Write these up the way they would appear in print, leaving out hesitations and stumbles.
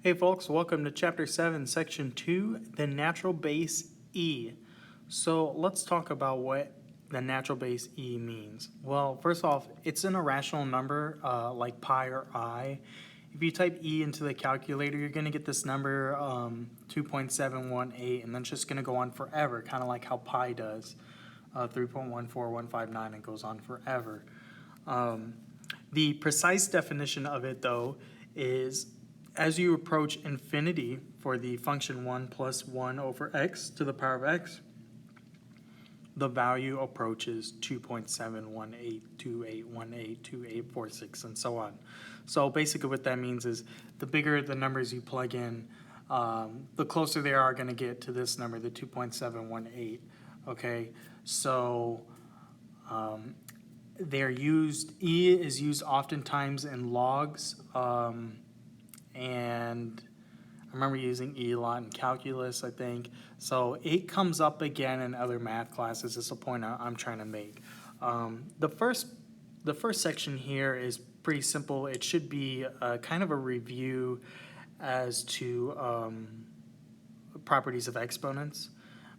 Hey folks, welcome to Chapter 7, Section 2, the natural base e. So let's talk about what the natural base e means. Well, first off, it's an irrational number like pi or I. If you type e into the calculator, you're going to get this number 2.718, and then it's just going to go on forever, kind of like how pi does, 3.14159, and goes on forever. The precise definition of it, though, is as you approach infinity for the function 1 plus 1 over x to the power of x, the value approaches 2.71828182846 and so on. So basically what that means is the bigger the numbers you plug in, the closer they are going to get to this number, the 2.718. Okay, so they're used, e is used oftentimes in logs, and I remember using e a lot in calculus, I think. So it comes up again in other math classes. Is the point I'm trying to make. The first section here is pretty simple. It should be kind of a review as to properties of exponents.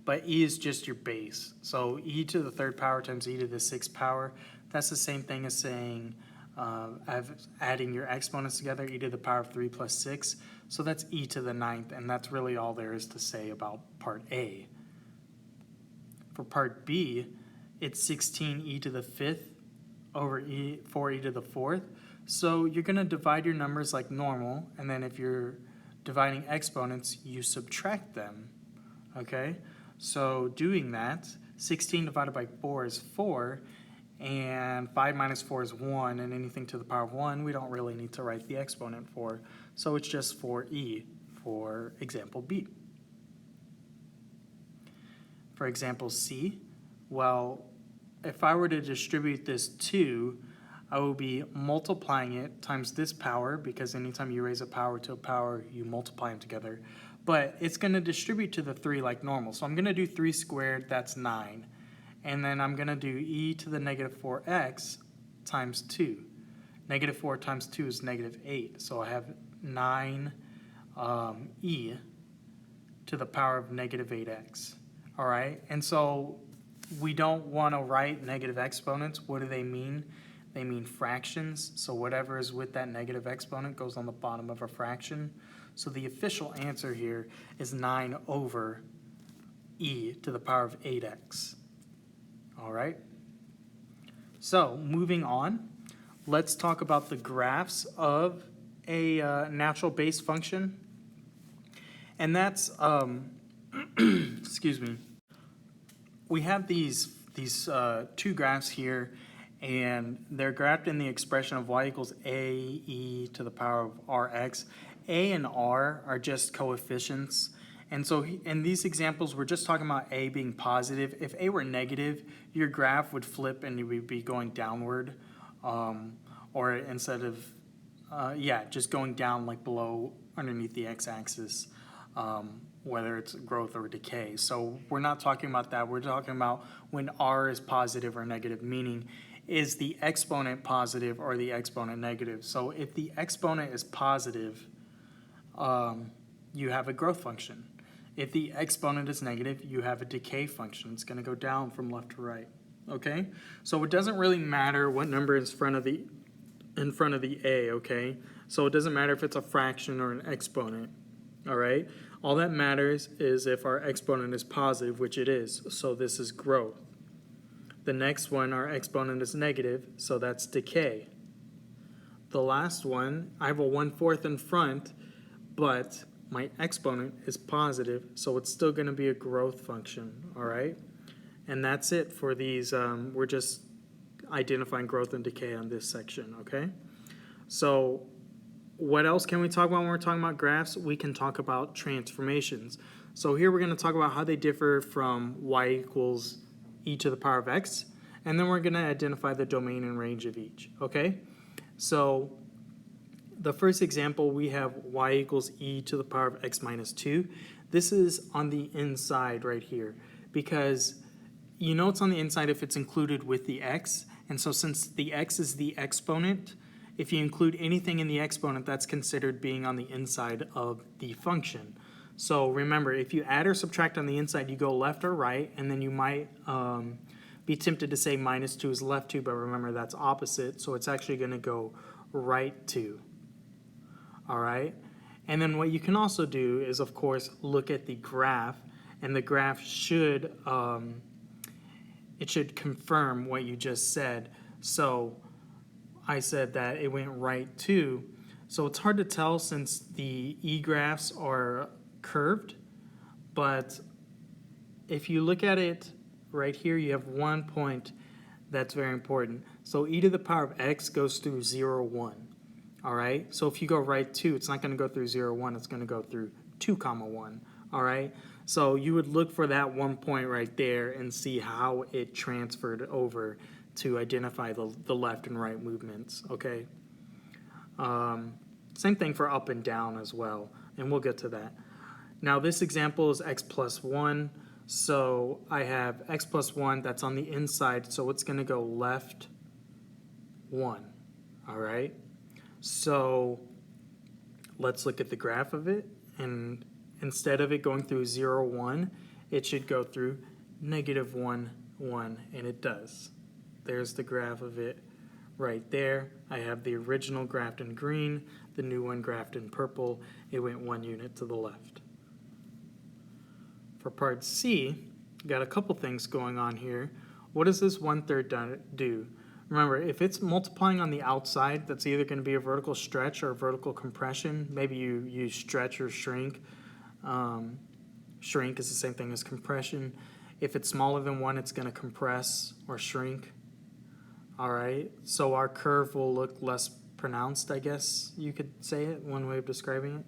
But e is just your base. So e to the third power times e to the sixth power, that's the same thing as saying adding your exponents together, e to the power of 3 plus 6. So that's e to the ninth, and that's really all there is to say about part A. For part B, it's 16e to the fifth over 4e to the fourth. So you're going to divide your numbers like normal, and then if you're dividing exponents, you subtract them. Okay? So doing that, 16 divided by 4 is 4, and 5 minus 4 is 1, and anything to the power of 1 we don't really need to write the exponent for. So it's just 4e for example B. For example C, well, if I were to distribute this 2, I will be multiplying it times this power, because anytime you raise a power to a power, you multiply them together. But it's going to distribute to the 3 like normal. So I'm going to do 3 squared, that's 9. And then I'm going to do e to the negative 4x times 2. Negative 4 times 2 is negative 8. So I have 9 e to the power of negative 8x. All right? And so we don't want to write negative exponents. What do they mean? They mean fractions. So whatever is with that negative exponent goes on the bottom of a fraction. So the official answer here is 9 over e to the power of 8x. All right. So moving on, let's talk about the graphs of a natural base function. And that's, excuse me, we have these two graphs here, and they're graphed in the expression of y equals a e to the power of rx. A and r are just coefficients. And so in these examples, we're just talking about a being positive. If a were negative, your graph would flip and you would be going downward, or instead of, just going down like below underneath the x-axis, whether it's growth or decay. So we're not talking about that. We're talking about when r is positive or negative, meaning is the exponent positive or the exponent negative. So if the exponent is positive, you have a growth function. If the exponent is negative, you have a decay function. It's going to go down from left to right. Okay? So it doesn't really matter what number is in front of the a, okay? So it doesn't matter if it's a fraction or an exponent. All right? All that matters is if our exponent is positive, which it is. So this is growth. The next one, our exponent is negative, so that's decay. The last one, I have a 1/4 in front, but my exponent is positive, so it's still going to be a growth function, all right? And that's it for these. We're just identifying growth and decay on this section, okay? So what else can we talk about when we're talking about graphs? We can talk about transformations. So here we're going to talk about how they differ from y equals e to the power of x, and then we're going to identify the domain and range of each, okay? So the first example, we have y equals e to the power of x minus 2. This is on the inside right here, because you know it's on the inside if it's included with the x, and so since the x is the exponent, if you include anything in the exponent, that's considered being on the inside of the function. So remember, if you add or subtract on the inside, you go left or right, and then you might be tempted to say minus 2 is left 2, but remember that's opposite, so it's actually going to go right 2. All right? And then what you can also do is, of course, look at the graph, and the graph should, it should confirm what you just said. So I said that it went right 2. So it's hard to tell since the e-graphs are curved, but if you look at it right here, you have one point that's very important. So e to the power of x goes through 0, 1. All right? So if you go right 2, it's not going to go through 0, 1. It's going to go through 2, 1. All right? So you would look for that one point right there and see how it transferred over to identify the left and right movements. Okay? Same thing for up and down as well, and we'll get to that. Now this example is x plus 1, so I have x plus 1 that's on the inside, so it's going to go left 1, all right? So let's look at the graph of it, and instead of it going through 0, 1, it should go through negative 1, 1, and it does. There's the graph of it right there. I have the original graphed in green, the new one graphed in purple. It went 1 unit to the left. For part C, we got a couple things going on here. What does this 1/3 do? Remember, if it's multiplying on the outside, that's either going to be a vertical stretch or a vertical compression. Maybe you use stretch or shrink. Shrink is the same thing as compression. If it's smaller than 1, it's going to compress or shrink. All right, so our curve will look less pronounced, I guess you could say it, one way of describing it.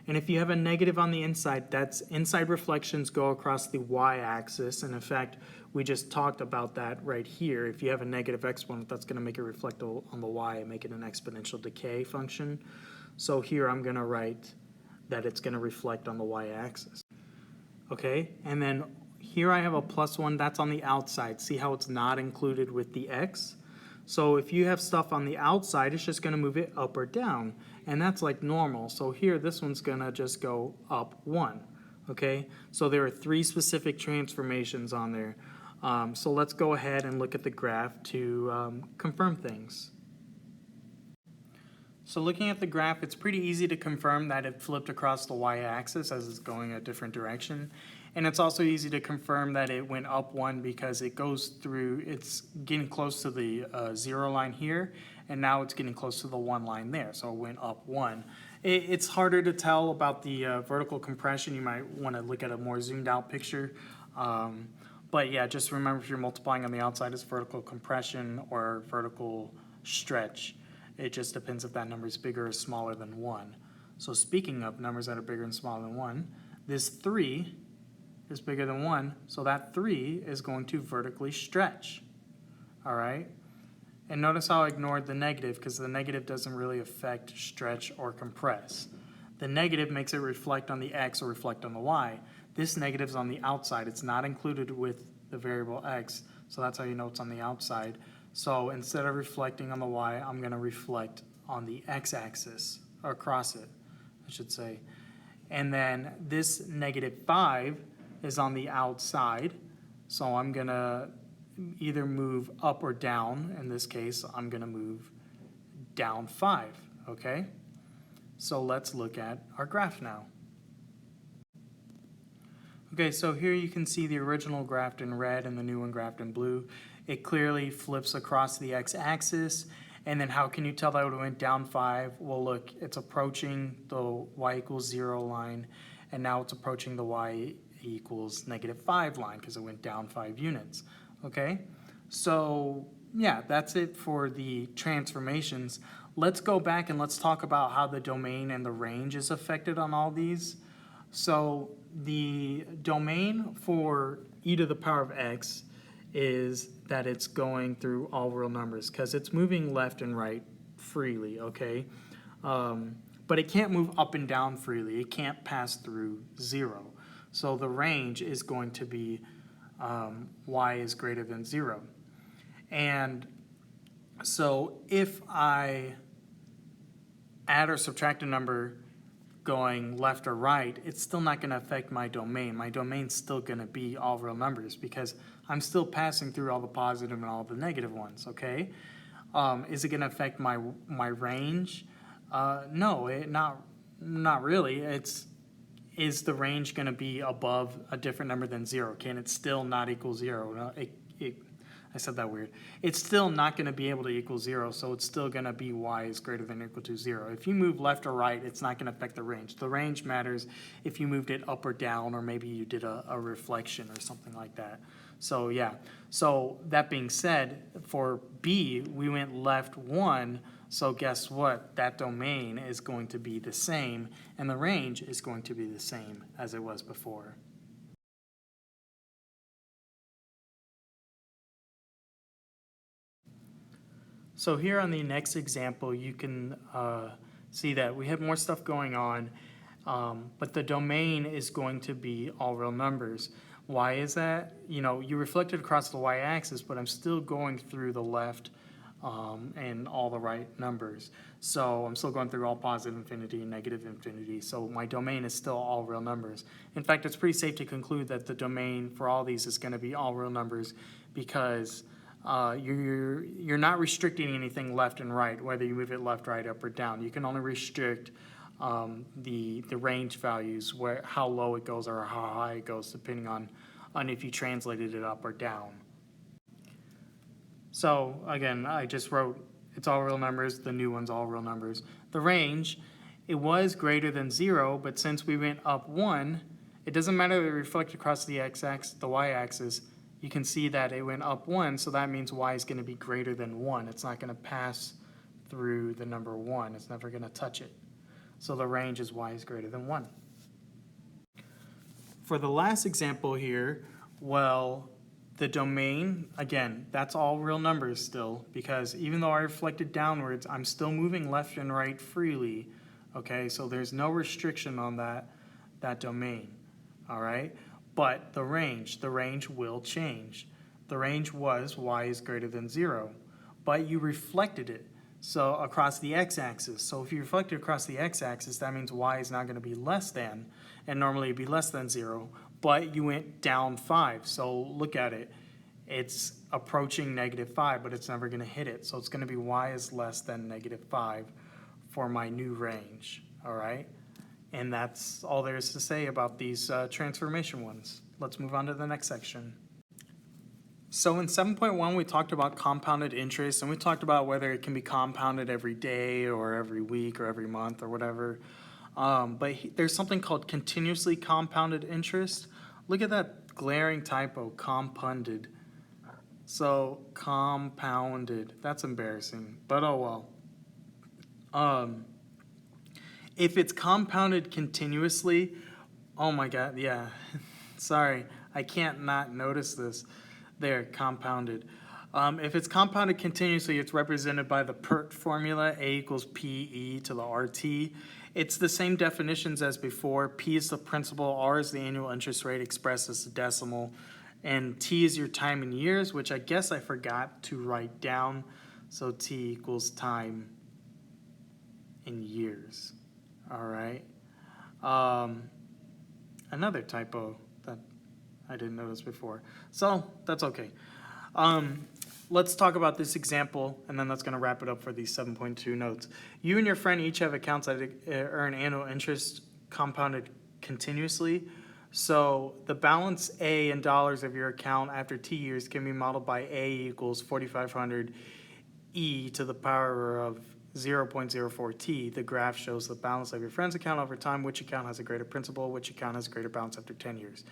And if you have a negative on the inside, that's inside reflections go across the y-axis. And in fact, we just talked about that right here. If you have a negative exponent, that's going to make it reflect on the y and make it an exponential decay function. So here I'm going to write that it's going to reflect on the y-axis. Okay, and then here I have a plus 1, that's on the outside. See how it's not included with the x? So if you have stuff on the outside, it's just going to move it up or down, and that's like normal. So here, this one's going to just go up 1, okay? So there are 3 specific transformations on there. So let's go ahead and look at the graph to confirm things. So looking at the graph, it's pretty easy to confirm that it flipped across the y-axis as it's going a different direction. And it's also easy to confirm that it went up 1 because it goes through, it's getting close to the 0 line here, and now it's getting close to the 1 line there, so it went up 1. It's harder to tell about the vertical compression. You might want to look at a more zoomed out picture. But yeah, just remember if you're multiplying on the outside, it's vertical compression or vertical stretch. It just depends if that number is bigger or smaller than 1. So speaking of numbers that are bigger and smaller than 1, this 3 is bigger than 1, so that 3 is going to vertically stretch. All right? And notice how I ignored the negative because the negative doesn't really affect stretch or compress. The negative makes it reflect on the x or reflect on the y. This negative is on the outside. It's not included with the variable x, so that's how you know it's on the outside. So instead of reflecting on the y, I'm going to reflect on the x-axis, or across it, I should say. And then this negative 5 is on the outside, so I'm going to either move up or down. In this case, I'm going to move down 5, okay? So let's look at our graph now. Okay, so here you can see the original graphed in red and the new one graphed in blue. It clearly flips across the x-axis. And then how can you tell that it went down 5? Well, look, it's approaching the y equals 0 line, and now it's approaching the y equals negative 5 line because it went down 5 units. Okay, so yeah, that's it for the transformations. Let's go back and let's talk about how the domain and the range is affected on all these. So the domain for e to the power of x is that it's going through all real numbers because it's moving left and right freely, okay? But it can't move up and down freely. It can't pass through 0. So the range is going to be y is greater than 0. And so if I add or subtract a number going left or right, it's still not going to affect my domain. My domain's still going to be all real numbers because I'm still passing through all the positive and all the negative ones, okay? Is it going to affect my range? No, not really. Is the range going to be above a different number than 0? Can it still not equal 0? No, I said that weird. It's still not going to be able to equal 0, so it's still going to be y is greater than or equal to 0. If you move left or right, it's not going to affect the range. The range matters if you moved it up or down, or maybe you did a reflection or something like that. So yeah, so that being said, for B, we went left 1, so guess what? That domain is going to be the same, and the range is going to be the same as it was before. So here on the next example, you can see that we have more stuff going on, but the domain is going to be all real numbers. Why is that? You reflected across the y-axis, but I'm still going through the left and all the right numbers. So I'm still going through all positive infinity and negative infinity. So my domain is still all real numbers. In fact, it's pretty safe to conclude that the domain for all these is going to be all real numbers because you're not restricting anything left and right, whether you move it left, right, up, or down. You can only restrict the range values, how low it goes or how high it goes, depending on if you translated it up or down. So again, I just wrote it's all real numbers, the new one's all real numbers. The range, it was greater than 0, but since we went up 1, it doesn't matter that it reflected across the x-axis, the y-axis, you can see that it went up 1, so that means y is going to be greater than 1. It's not going to pass through the number 1. It's never going to touch it. So the range is y is greater than 1. For the last example here, well, the domain, again, that's all real numbers still, because even though I reflected downwards, I'm still moving left and right freely, okay? So there's no restriction on that domain, all right? But the range will change. The range was y is greater than 0, but you reflected it so across the x-axis. So if you reflected across the x-axis, that means y is not going to be less than, and normally it'd be less than 0, but you went down 5. So look at it. It's approaching -5, but it's never going to hit it. So it's going to be y is less than -5 for my new range, all right? And that's all there is to say about these transformation ones. Let's move on to the next section. So in 7.1, we talked about compounded interest, and we talked about whether it can be compounded every day or every week or every month or whatever. But there's something called continuously compounded interest. Look at that glaring typo, compounded. So compounded, that's embarrassing, but oh well. If it's compounded continuously, oh my God, yeah, sorry, I can't not notice this. There, compounded. If it's compounded continuously, it's represented by the Pert formula, A equals PE to the RT. It's the same definitions as before. P is the principal, R is the annual interest rate expressed as a decimal, and T is your time in years, which I guess I forgot to write down. So T equals time in years. All right. Another typo that I didn't notice before. So that's okay. Let's talk about this example, and then that's going to wrap it up for these 7.2 notes. You and your friend each have accounts that earn annual interest compounded continuously. So the balance A in dollars of your account after T years can be modeled by A equals 4,500 E to the power of 0.04T. The graph shows the balance of your friend's account over time, which account has a greater principal, which account has a greater balance after 10 years.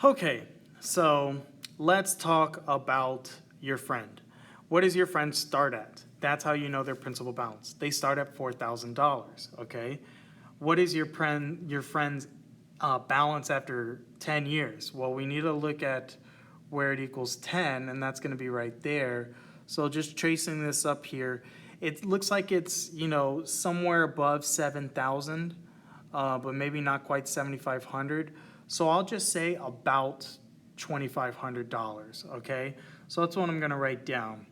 Okay, so let's talk about your friend. What does your friend start at? That's how you know their principal balance. They start at $4,000, okay? What is your friend's balance after 10 years? Well, we need to look at where it equals 10, and that's going to be right there. So just tracing this up here, it looks like it's, somewhere above 7,000, but maybe not quite 7,500. So I'll just say about $2,500, okay? So that's what I'm going to write down.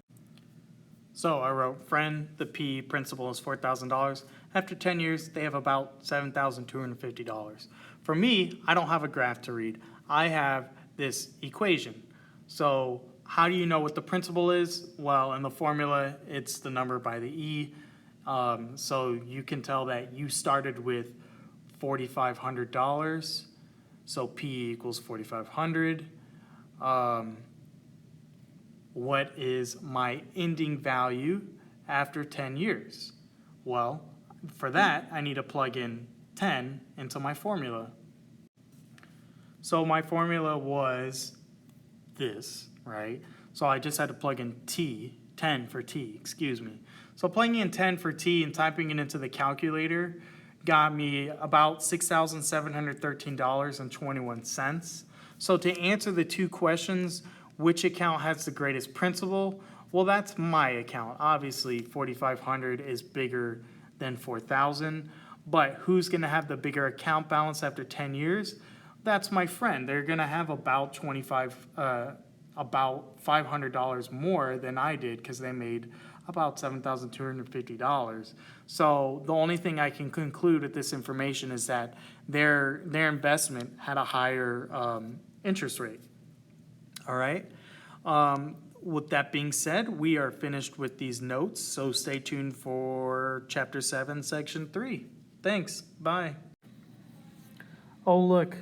So I wrote friend, the P principal is $4,000. After 10 years, they have about $7,250. For me, I don't have a graph to read. I have this equation. So how do you know what the principal is? Well, in the formula, it's the number by the E. So you can tell that you started with $4,500. So P equals 4,500. What is my ending value after 10 years? Well, for that, I need to plug in 10 into my formula. So my formula was this, right? So I just had to plug in 10 for T, excuse me. So plugging in 10 for T and typing it into the calculator got me about $6,713.21. So to answer the two questions, which account has the greatest principal? Well, that's my account. Obviously, 4,500 is bigger than 4,000, but who's going to have the bigger account balance after 10 years? That's my friend. They're going to have about $500 more than I did because they made about $7,250. So the only thing I can conclude with this information is that their investment had a higher interest rate. All right. With that being said, we are finished with these notes, so stay tuned for Chapter 7, Section 3. Thanks. Bye. Oh, look.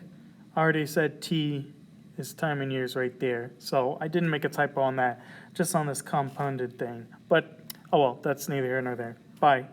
I already said T is time in years right there, so I didn't make a typo on that, just on this compounded thing. But, oh well, that's neither here nor there. Bye.